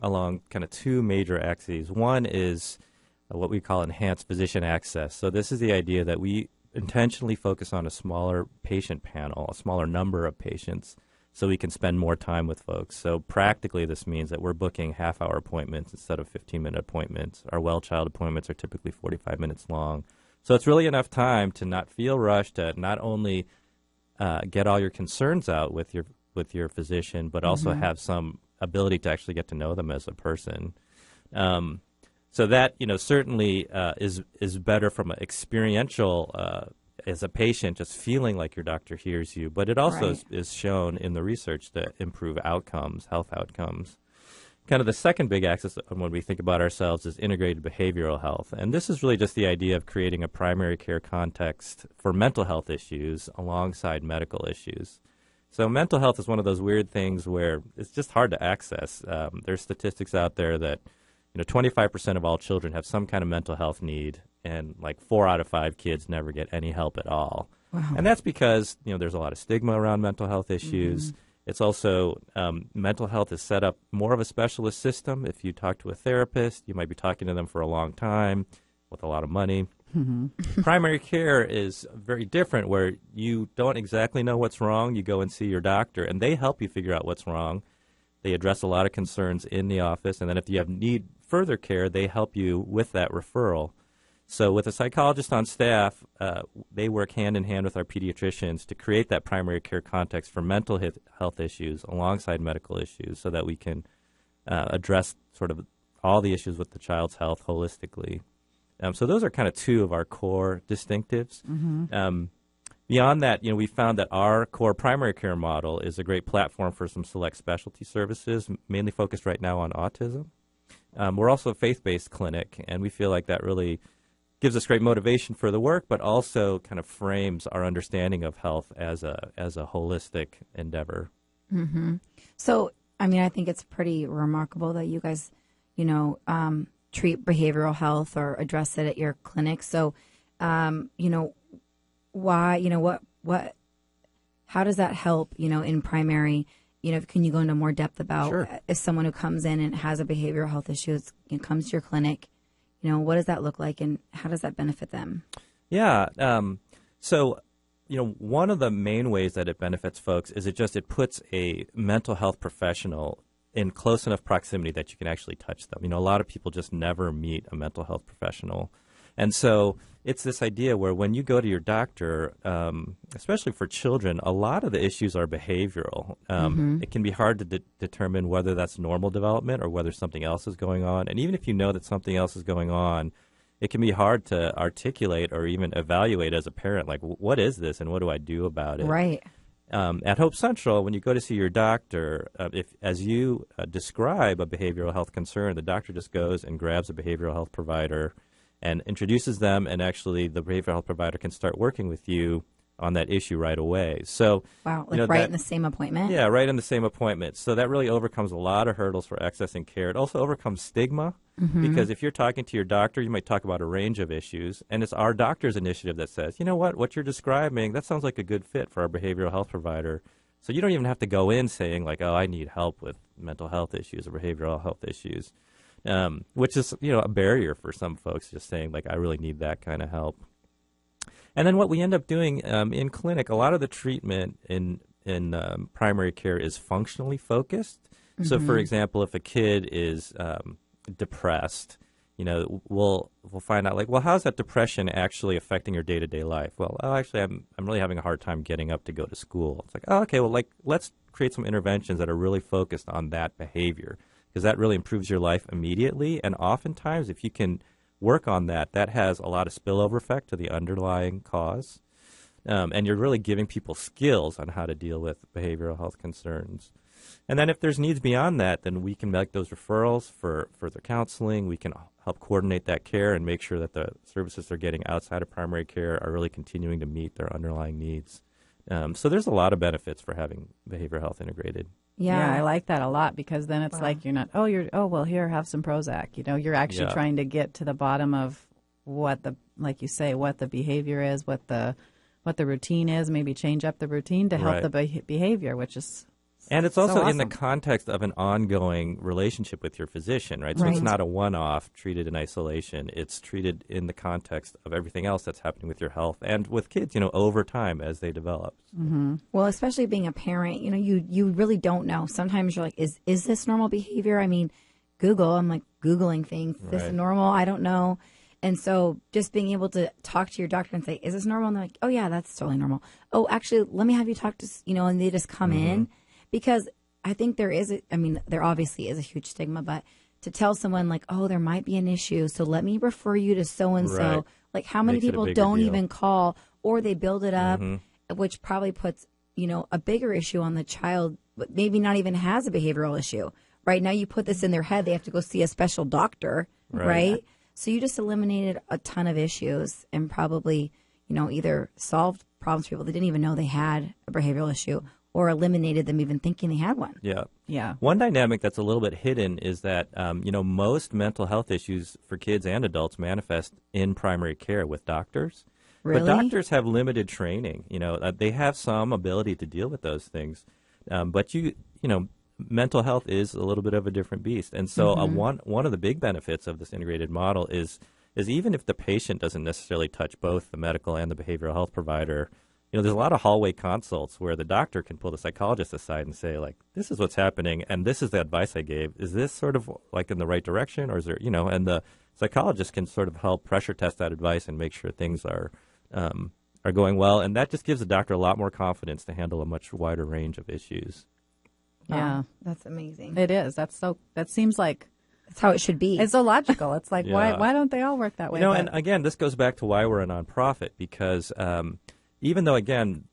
along kind of two major axes. One is what we call enhanced physician access. So this is the idea that we intentionally focus on a smaller patient panel, a smaller number of patients, so we can spend more time with folks. So practically this means that we're booking half-hour appointments instead of 15-minute appointments. Our well-child appointments are typically 45 minutes long. So it's really enough time to not feel rushed, to not only get all your concerns out with your physician, but also have some ability to actually get to know them as a person. So that, you know, certainly is better from an experiential as a patient, just feeling like your doctor hears you. But it also is shown in the research to improve outcomes, health outcomes. Kind of the second big axis when we think about ourselves is integrated behavioral health. And this is really just the idea of creating a primary care context for mental health issues alongside medical issues. So mental health is one of those weird things where it's just hard to access. There's statistics out there that 25% of all children have some kind of mental health need, and like 4 out of 5 kids never get any help at all. Wow. And that's because, there's a lot of stigma around mental health issues. Mm-hmm. It's also, mental health is set up more of a specialist system. If you talk to a therapist, you might be talking to them for a long time with a lot of money. Mm-hmm. Primary care is very different, where you don't exactly know what's wrong. You go and see your doctor, and they help you figure out what's wrong. They address a lot of concerns in the office, and then if you need further care, they help you with that referral. So with a psychologist on staff, they work hand in hand with our pediatricians to create that primary care context for mental health issues alongside medical issues, so that we can address sort of all the issues with the child's health holistically. So those are kind of two of our core distinctives. Mm-hmm. Beyond that, we found that our core primary care model is a great platform for some select specialty services, mainly focused right now on autism. We're also a faith-based clinic, and we feel like that really gives us great motivation for the work, but also kind of frames our understanding of health as a holistic endeavor. Mm-hmm. So, I mean, I think it's pretty remarkable that you guys, treat behavioral health or address it at your clinic. So, why, how does that help, in primary? Can you go into more depth about Sure. if someone who comes in and has a behavioral health issue comes to your clinic, what does that look like and how does that benefit them? Yeah. So, one of the main ways that it benefits folks is it puts a mental health professional in close enough proximity that you can actually touch them. A lot of people just never meet a mental health professional. And so it's this idea where when you go to your doctor, especially for children, a lot of the issues are behavioral. It can be hard to determine whether that's normal development or whether something else is going on. And even if you know that something else is going on, it can be hard to articulate or even evaluate as a parent, like, what is this and what do I do about it? Right. At Hope Central, when you go to see your doctor, if as you describe a behavioral health concern, the doctor just goes and grabs a behavioral health provider and introduces them, and actually the behavioral health provider can start working with you on that issue right away. So, wow, in the same appointment? Yeah, right in the same appointment. So that really overcomes a lot of hurdles for accessing care. It also overcomes stigma, because if you're talking to your doctor, you might talk about a range of issues, and it's our doctor's initiative that says, what you're describing, that sounds like a good fit for our behavioral health provider. So you don't even have to go in saying, like, oh, I need help with mental health issues or behavioral health issues, which is, a barrier for some folks, just saying, like, I really need that kind of help. And then what we end up doing in clinic, a lot of the treatment in primary care is functionally focused. So, for example, if a kid is depressed, we'll find out, like, well, how's that depression actually affecting your day-to-day life? Well, actually, I'm really having a hard time getting up to go to school. It's like, oh, okay, well, like, let's create some interventions that are really focused on that behavior, because that really improves your life immediately. And oftentimes, if you can work on that has a lot of spillover effect to the underlying cause. And you're really giving people skills on how to deal with behavioral health concerns. And then if there's needs beyond that, then we can make those referrals for further counseling. We can help coordinate that care and make sure that the services they're getting outside of primary care are really continuing to meet their underlying needs. So there's a lot of benefits for having behavioral health integrated. Yeah, I like that a lot, because then it's like you're not, well, here, have some Prozac. You're actually trying to get to the bottom of what like you say, what the behavior is, what the routine is, maybe change up the routine to help the behavior, which is And it's so also awesome. in the context of an ongoing relationship with your physician, right? So it's not a one-off treated in isolation. It's treated in the context of everything else that's happening with your health and with kids, over time as they develop. Mm-hmm. Well, especially being a parent, you really don't know. Sometimes you're like, is this normal behavior? I mean, I'm like Googling things. Is this normal? I don't know. And so just being able to talk to your doctor and say, is this normal? And they're like, oh, yeah, that's totally normal. Oh, actually, let me have you talk to, and they just come in. Because I think there obviously is a huge stigma, but to tell someone like, oh, there might be an issue, so let me refer you to so-and-so. Like, how many people don't even call, or they build it up, which probably puts, a bigger issue on the child, but maybe not even has a behavioral issue. Right now you put this in their head, they have to go see a special doctor, right? So you just eliminated a ton of issues and probably, either solved problems for people that didn't even know they had a behavioral issue, or eliminated them even thinking they had one. Yeah. One dynamic that's a little bit hidden is that, most mental health issues for kids and adults manifest in primary care with doctors. Really? But doctors have limited training. They have some ability to deal with those things. But mental health is a little bit of a different beast. And so one of the big benefits of this integrated model is even if the patient doesn't necessarily touch both the medical and the behavioral health provider, there's a lot of hallway consults where the doctor can pull the psychologist aside and say, like, this is what's happening, and this is the advice I gave. Is this sort of like in the right direction, or is there, and the psychologist can sort of help pressure test that advice and make sure things are going well, and that just gives the doctor a lot more confidence to handle a much wider range of issues. Yeah, that's amazing. It is. That seems like that's how it should be. It's so logical. It's like why don't they all work that way? And again, this goes back to why we're a nonprofit, because even though, again,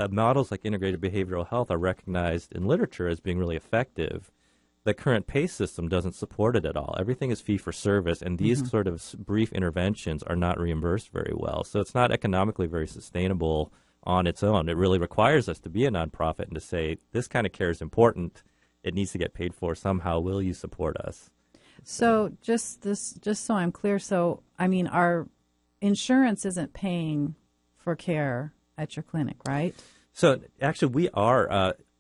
models like integrated behavioral health are recognized in literature as being really effective, the current pay system doesn't support it at all. Everything is fee for service, and these sort of brief interventions are not reimbursed very well. So it's not economically very sustainable on its own. It really requires us to be a nonprofit and to say, this kind of care is important. It needs to get paid for somehow. Will you support us? So just so I'm clear, so I mean, our insurance isn't paying for care at your clinic, right? So actually,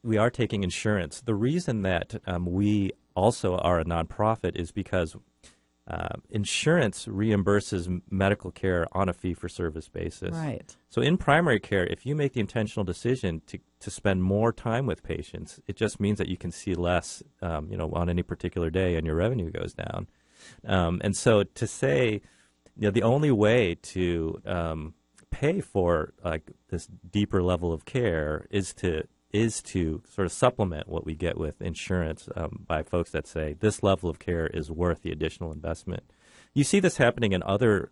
we are taking insurance. The reason that we also are a nonprofit is because insurance reimburses medical care on a fee-for-service basis. Right. So in primary care, if you make the intentional decision to spend more time with patients, it just means that you can see less, on any particular day, and your revenue goes down. And so to say, the only way to pay for like this deeper level of care is to sort of supplement what we get with insurance by folks that say this level of care is worth the additional investment. You see this happening in other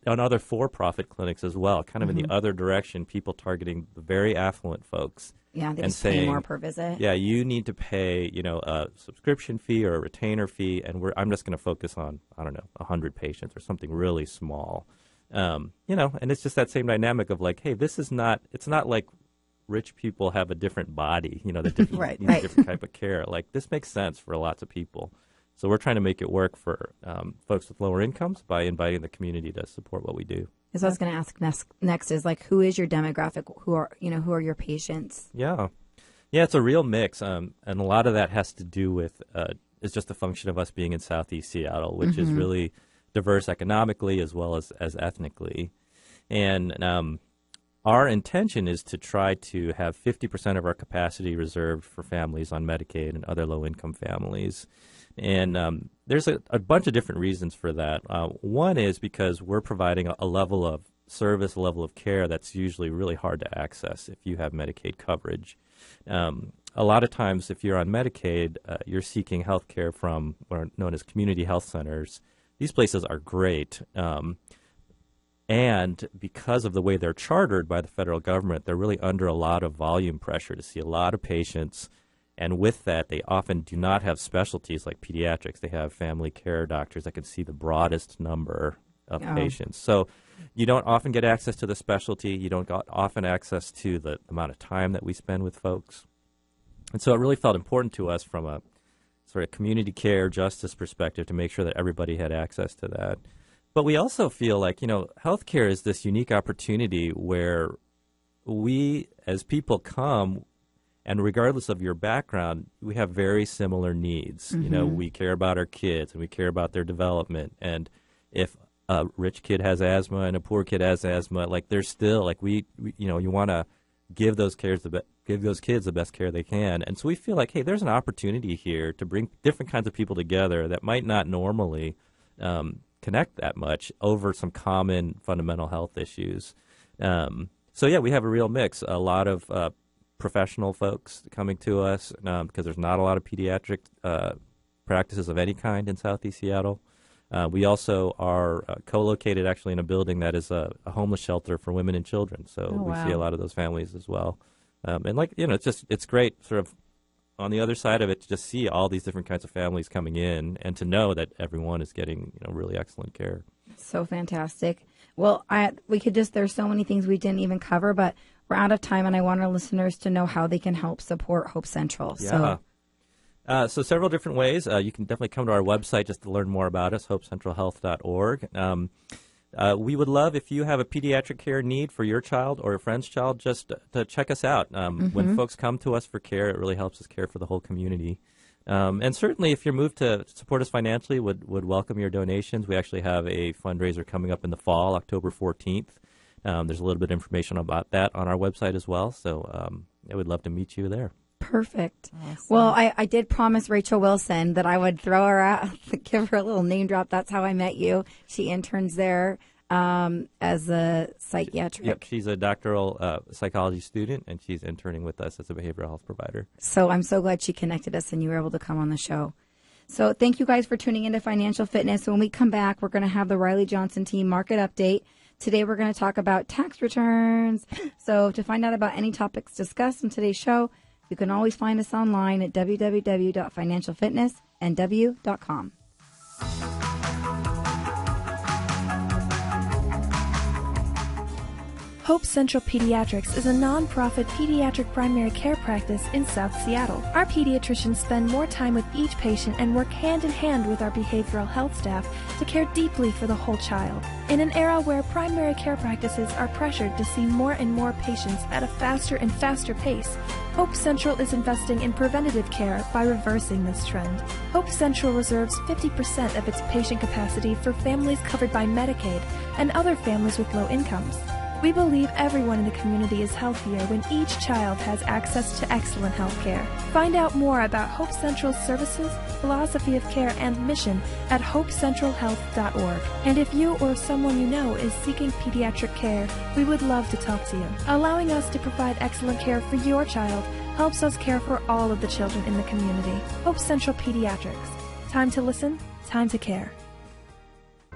other for-profit clinics as well, kind of in the other direction, people targeting the very affluent folks. Yeah, they and just pay saying, more per visit. Yeah, you need to pay, a subscription fee or a retainer fee, and I'm just going to focus on, 100 patients or something really small. And it's just that same dynamic of like, hey, it's not like rich people have a different body, that different, need a different type of care. Like, this makes sense for lots of people. So we're trying to make it work for folks with lower incomes by inviting the community to support what we do. So I was going to ask next is like, who is your demographic? Who are your patients? Yeah, it's a real mix, and a lot of that has to do with is just a function of us being in Southeast Seattle, which is really diverse economically as well as ethnically, and our intention is to try to have 50% of our capacity reserved for families on Medicaid and other low-income families. And there's a bunch of different reasons for that. One is because we're providing a level of service, a level of care that's usually really hard to access if you have Medicaid coverage. A lot of times if you're on Medicaid, you're seeking health care from what are known as community health centers. These places are great. And because of the way they're chartered by the federal government, they're really under a lot of volume pressure to see a lot of patients. And with that, they often do not have specialties like pediatrics. They have family care doctors that can see the broadest number of patients. So you don't often get access to the specialty. You don't get often access to the amount of time that we spend with folks. And so it really felt important to us from a sort of community care justice perspective to make sure that everybody had access to that. But we also feel like, healthcare is this unique opportunity where we, as people come, and regardless of your background, we have very similar needs. We care about our kids and we care about their development. And if a rich kid has asthma and a poor kid has asthma, like there's still like you want to give those kids the best care they can. And so we feel like, hey, there's an opportunity here to bring different kinds of people together that might not normally connect that much over some common fundamental health issues. So yeah, we have a real mix. A lot of professional folks coming to us because there's not a lot of pediatric practices of any kind in Southeast Seattle. We also are co-located actually in a building that is a homeless shelter for women and children. So we see a lot of those families as well. And it's great sort of on the other side of it to just see all these different kinds of families coming in and to know that everyone is getting really excellent care. So fantastic. Well, there's so many things we didn't even cover, but we're out of time, and I want our listeners to know how they can help support Hope Central. Yeah. So several different ways. You can definitely come to our website just to learn more about us, hopecentralhealth.org. We would love if you have a pediatric care need for your child or a friend's child, just to check us out. When folks come to us for care, it really helps us care for the whole community. And certainly if you're moved to support us financially, would welcome your donations. We actually have a fundraiser coming up in the fall, October 14th. There's a little bit of information about that on our website as well. So I would love to meet you there. Perfect. Awesome. Well, I did promise Rachel Wilson that I would throw her out, give her a little name drop. That's how I met you. She interns there as a psychiatric. Yep, she's a doctoral psychology student, and she's interning with us as a behavioral health provider. So I'm so glad she connected us and you were able to come on the show. So thank you guys for tuning into Financial Fitness. When we come back, we're going to have the Riley Johnson team market update. Today, we're going to talk about tax returns. So to find out about any topics discussed in today's show, You can always find us online at www.financialfitnessnw.com. Hope Central Pediatrics is a nonprofit pediatric primary care practice in South Seattle. Our pediatricians spend more time with each patient and work hand in hand with our behavioral health staff to care deeply for the whole child. In an era where primary care practices are pressured to see more and more patients at a faster and faster pace, Hope Central is investing in preventative care by reversing this trend. Hope Central reserves 50% of its patient capacity for families covered by Medicaid and other families with low incomes. We believe everyone in the community is healthier when each child has access to excellent health care. Find out more about Hope Central's services, philosophy of care, and mission at hopecentralhealth.org. And if you or someone you know is seeking pediatric care, we would love to talk to you. Allowing us to provide excellent care for your child helps us care for all of the children in the community. Hope Central Pediatrics. Time to listen, time to care.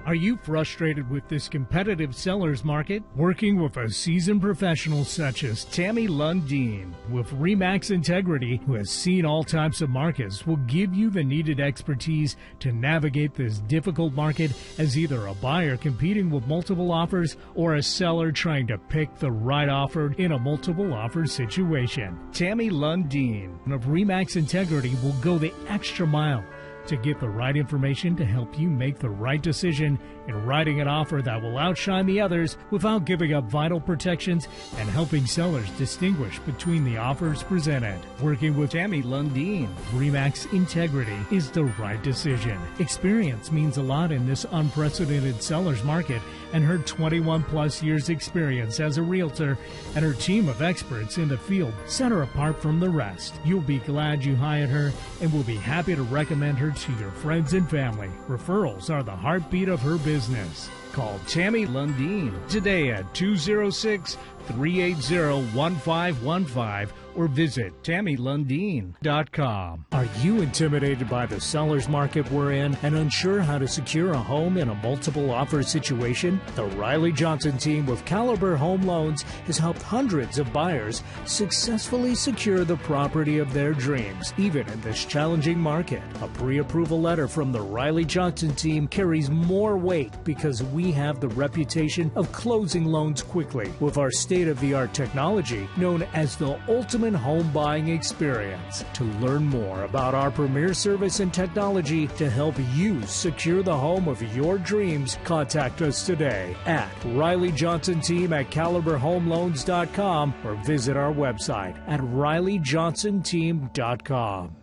Are you frustrated with this competitive seller's market? Working with a seasoned professional such as Tammy Lundin with Remax Integrity, who has seen all types of markets, will give you the needed expertise to navigate this difficult market as either a buyer competing with multiple offers or a seller trying to pick the right offer in a multiple offer situation. Tammy Lundin of Remax Integrity will go the extra mile to get the right information to help you make the right decision in writing an offer that will outshine the others without giving up vital protections and helping sellers distinguish between the offers presented. Working with Tammy Lundin, Remax Integrity is the right decision. Experience means a lot in this unprecedented seller's market, and her 21-plus years experience as a realtor and her team of experts in the field set her apart from the rest. You'll be glad you hired her and will be happy to recommend her to your friends and family. Referrals are the heartbeat of her business. Call Tammy Lundin today at 206-380-1515 or visit TammyLundin.com. Are you intimidated by the seller's market we're in and unsure how to secure a home in a multiple offer situation? The Riley Johnson team with Caliber Home Loans has helped hundreds of buyers successfully secure the property of their dreams, even in this challenging market. A pre-approval letter from the Riley Johnson team carries more weight because we have the reputation of closing loans quickly with our state-of-the-art technology known as the Ultimate Home Buying Experience. To learn more about our premier service and technology to help you secure the home of your dreams, contact us today at Riley Johnson Team at CaliberHomeLoans.com or visit our website at RileyJohnsonTeam.com.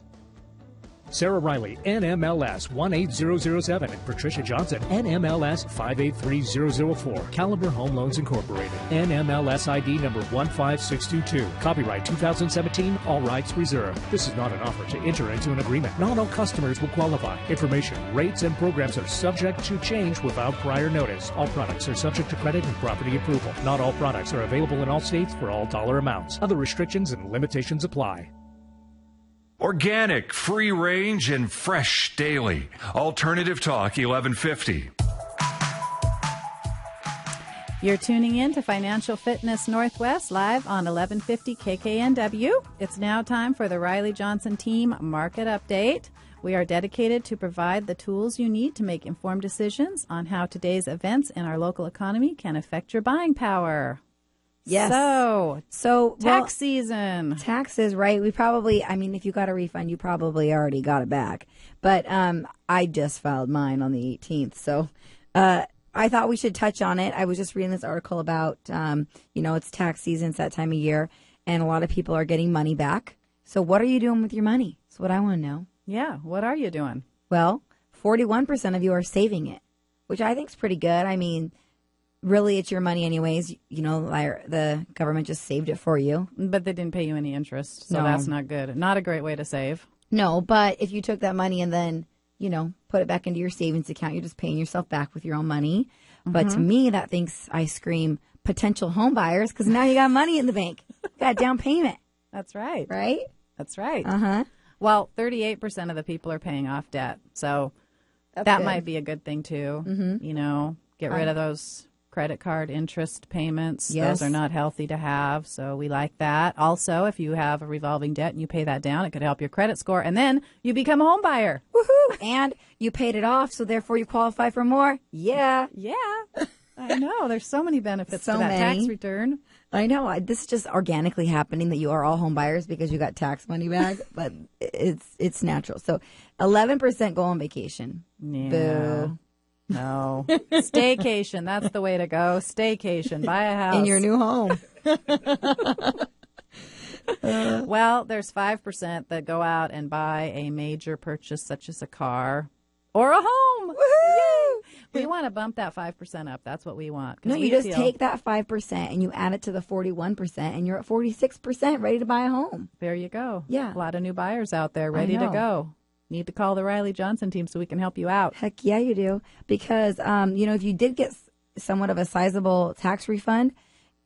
Sarah Riley, NMLS 18007, and Patricia Johnson, NMLS 583004. Caliber Home Loans Incorporated, NMLS ID number 15622. Copyright 2017, all rights reserved. This is not an offer to enter into an agreement. Not all customers will qualify. Information, rates, and programs are subject to change without prior notice. All products are subject to credit and property approval. Not all products are available in all states for all dollar amounts. Other restrictions and limitations apply. Organic, free range, and fresh daily. Alternative Talk 1150. You're tuning in to Financial Fitness Northwest live on 1150 KKNW. It's now time for the Riley Johnson Team Market Update. We are dedicated to provide the tools you need to make informed decisions on how today's events in our local economy can affect your buying power. Yes. So tax season. Taxes, right? We probably, I mean, if you got a refund, you probably already got it back. But I just filed mine on the 18th. So I thought we should touch on it. I was just reading this article about, it's tax season. It's that time of year. And a lot of people are getting money back. So what are you doing with your money? That's what I want to know. Yeah. What are you doing? Well, 41% of you are saving it, which I think is pretty good. I mean, really, it's your money anyways. The government just saved it for you. But they didn't pay you any interest, so that's not good. Not a great way to save. No, but if you took that money and then, put it back into your savings account, you're just paying yourself back with your own money. Mm-hmm. But to me, that thinks I scream potential home buyers because now you got money in the bank. You got down payment. That's right. Right? That's right. Uh-huh. Well, 38% of the people are paying off debt, so that might be a good thing, too. Mm-hmm. Get rid of those credit card interest payments. Yes. Those are not healthy to have, so we like that. Also, if you have a revolving debt and you pay that down, it could help your credit score, and then you become a home buyer. Woohoo! And you paid it off, so therefore you qualify for more. Yeah. Yeah. I know. There's so many benefits So to that many. tax return. I know. This is just organically happening that you are all home buyers because you got tax money back, but it's natural. So 11% go on vacation. Yeah. Boo. No. Staycation. That's the way to go. Staycation. Buy a house. In your new home. Well, there's 5% that go out and buy a major purchase such as a car or a home. Woohoo! We want to bump that 5% up. That's what we want. 'Cause No, we you just feel- take that 5% and you add it to the 41% and you're at 46% ready to buy a home. There you go. Yeah. A lot of new buyers out there ready to know. go. Need to call the Riley Johnson team so we can help you out. Heck yeah, you do. Because, if you did get somewhat of a sizable tax refund,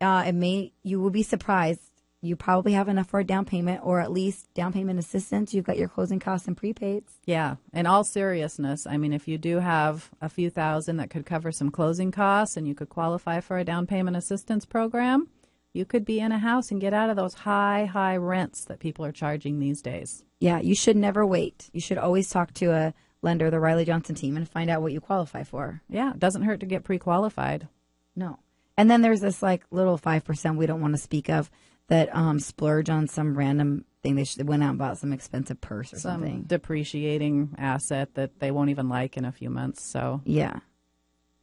you will be surprised. You probably have enough for a down payment or at least down payment assistance. You've got your closing costs and prepaids. Yeah. In all seriousness, I mean, if you do have a few thousand that could cover some closing costs and you could qualify for a down payment assistance program, you could be in a house and get out of those high rents that people are charging these days. Yeah, you should never wait. You should always talk to a lender, the Riley Johnson team, and find out what you qualify for. Yeah. It doesn't hurt to get pre-qualified. No. And then there's this little 5% we don't want to speak of that splurge on some random thing. They went out and bought some expensive purse or Some something. depreciating asset that they won't even like in a few months. So Yeah.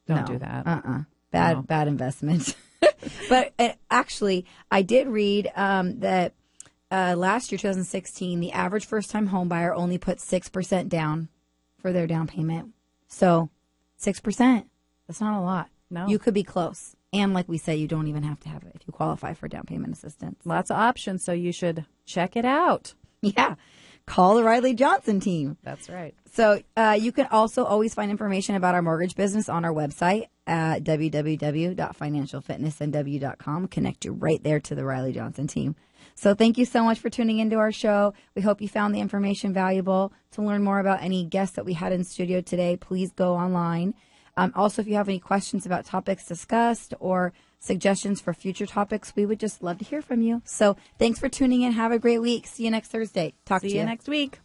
don't No. do that. Bad investment. But actually, I did read that last year, 2016, the average first-time home buyer only put 6% down for their down payment. So 6%, that's not a lot. No. You could be close. And like we say, you don't even have to have it if you qualify for down payment assistance. Lots of options, so you should check it out. Yeah. Call the Riley Johnson team. That's right. So you can also always find information about our mortgage business on our website at www.financialfitnessnw.com. Connect you right there to the Riley Johnson team. So thank you so much for tuning into our show. We hope you found the information valuable. To learn more about any guests that we had in studio today, please go online. Also, if you have any questions about topics discussed or suggestions for future topics, we would just love to hear from you. So thanks for tuning in. Have a great week. See you next Thursday. Talk to you See you next week.